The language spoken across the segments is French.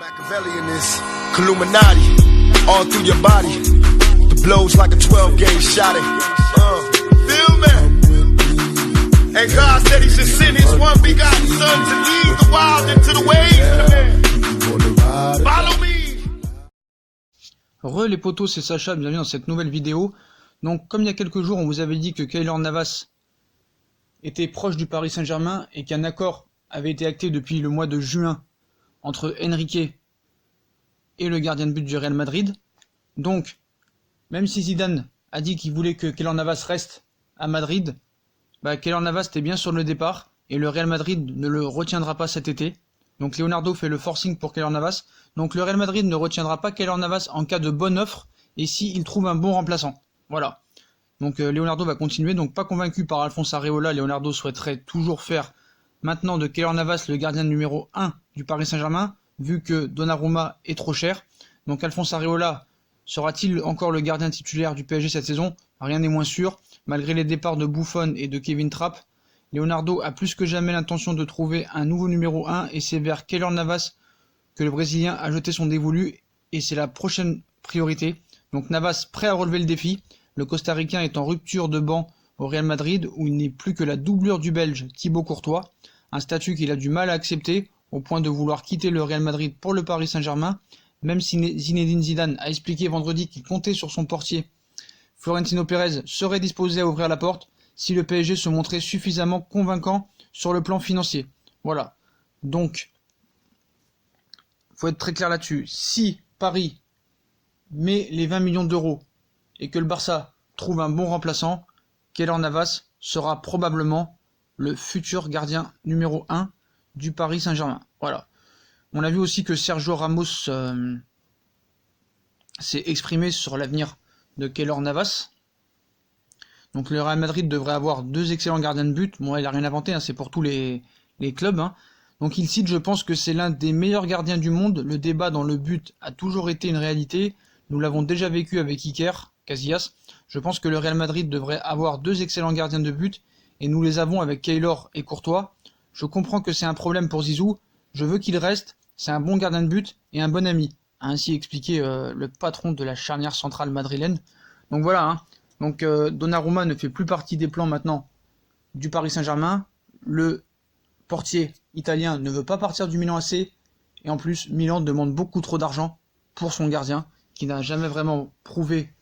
Machiavelli in this Illuminati, all through your body. The blows like a 12-gauge shot. Feel me? And God said He should send His one begotten Son to lead the wild into the ways. Follow me. Les potos, c'est Sacha, bienvenue dans cette nouvelle vidéo. Donc comme il y a quelques jours on vous avait dit que Keylor Navas était proche du Paris Saint-Germain et qu'un accord avait été acté depuis le mois de juin entre Enrique et le gardien de but du Real Madrid. Donc même si Zidane a dit qu'il voulait que Keylor Navas reste à Madrid, Keylor Navas était bien sur le départ et le Real Madrid ne le retiendra pas cet été. Donc Leonardo fait le forcing pour Keylor Navas. Donc le Real Madrid ne retiendra pas Keylor Navas en cas de bonne offre et s'il trouve un bon remplaçant. Voilà. Donc Leonardo va continuer. Donc pas convaincu par Alphonse Areola, Leonardo souhaiterait toujours faire maintenant de Keylor Navas le gardien numéro 1 du Paris Saint-Germain, vu que Donnarumma est trop cher. Donc Alphonse Areola sera-t-il encore le gardien titulaire du PSG cette saison? Rien n'est moins sûr. Malgré les départs de Buffon et de Kevin Trapp, Leonardo a plus que jamais l'intention de trouver un nouveau numéro 1 et c'est vers Keylor Navas que le Brésilien a jeté son dévolu et c'est la prochaine priorité. Donc Navas prêt à relever le défi. Le Costa-Ricain est en rupture de banc au Real Madrid où il n'est plus que la doublure du Belge Thibaut Courtois, un statut qu'il a du mal à accepter au point de vouloir quitter le Real Madrid pour le Paris Saint-Germain, même si Zinedine Zidane a expliqué vendredi qu'il comptait sur son portier. Florentino Pérez serait disposé à ouvrir la porte si le PSG se montrait suffisamment convaincant sur le plan financier. Voilà. Donc, faut être très clair là-dessus. Si Paris met les 20 millions d'euros et que le Barça trouve un bon remplaçant, Keylor Navas sera probablement le futur gardien numéro 1 du Paris Saint-Germain. Voilà. On a vu aussi que Sergio Ramos s'est exprimé sur l'avenir de Keylor Navas. Donc le Real Madrid devrait avoir 2 excellents gardiens de but. Bon, il n'a rien inventé, c'est pour tous les clubs. Donc il cite, je pense que c'est l'un des meilleurs gardiens du monde. Le débat dans le but a toujours été une réalité. Nous l'avons déjà vécu avec Iker Casillas. Je pense que le Real Madrid devrait avoir 2 excellents gardiens de but. Et nous les avons avec Keylor et Courtois. Je comprends que c'est un problème pour Zizou. Je veux qu'il reste. C'est un bon gardien de but et un bon ami, a ainsi expliqué le patron de la charnière centrale madrilène. Donc voilà. Donc Donnarumma ne fait plus partie des plans maintenant du Paris Saint-Germain. Le portier italien ne veut pas partir du Milan AC. Et en plus, Milan demande beaucoup trop d'argent pour son gardien, qui n'a jamais vraiment prouvé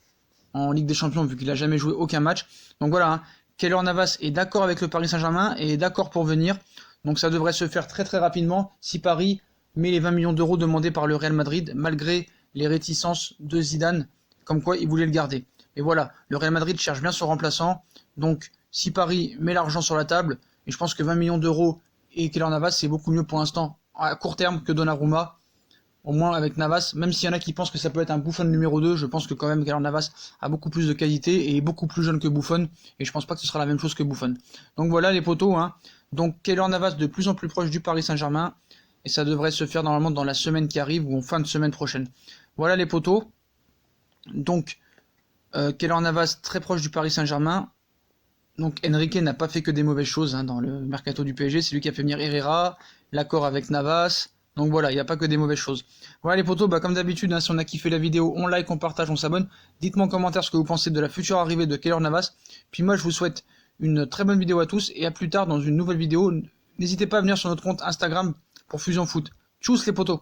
en Ligue des Champions, vu qu'il n'a jamais joué aucun match. Donc voilà, Keylor Navas est d'accord avec le Paris Saint-Germain et est d'accord pour venir. Donc ça devrait se faire très très rapidement si Paris met les 20 millions d'euros demandés par le Real Madrid, malgré les réticences de Zidane, comme quoi il voulait le garder. Et voilà, le Real Madrid cherche bien son remplaçant. Donc si Paris met l'argent sur la table, et je pense que 20 millions d'euros et Keylor Navas, c'est beaucoup mieux pour l'instant à court terme que Donnarumma. Au moins avec Navas, même s'il y en a qui pensent que ça peut être un Buffon numéro 2, je pense que quand même Keylor Navas a beaucoup plus de qualité et est beaucoup plus jeune que Buffon, et je pense pas que ce sera la même chose que Buffon. Donc voilà les potos, Donc Keylor Navas de plus en plus proche du Paris Saint-Germain, et ça devrait se faire normalement dans la semaine qui arrive ou en fin de semaine prochaine. Voilà les potos. Donc Keylor Navas très proche du Paris Saint-Germain. Donc Enrique n'a pas fait que des mauvaises choses dans le mercato du PSG, c'est lui qui a fait venir Herrera, l'accord avec Navas. Donc voilà, il n'y a pas que des mauvaises choses. Voilà les potos, comme d'habitude, si on a kiffé la vidéo, on like, on partage, on s'abonne. Dites-moi en commentaire ce que vous pensez de la future arrivée de Keylor Navas. Puis moi je vous souhaite une très bonne vidéo à tous et à plus tard dans une nouvelle vidéo. N'hésitez pas à venir sur notre compte Instagram pour Fusion Foot. Tchuss les potos.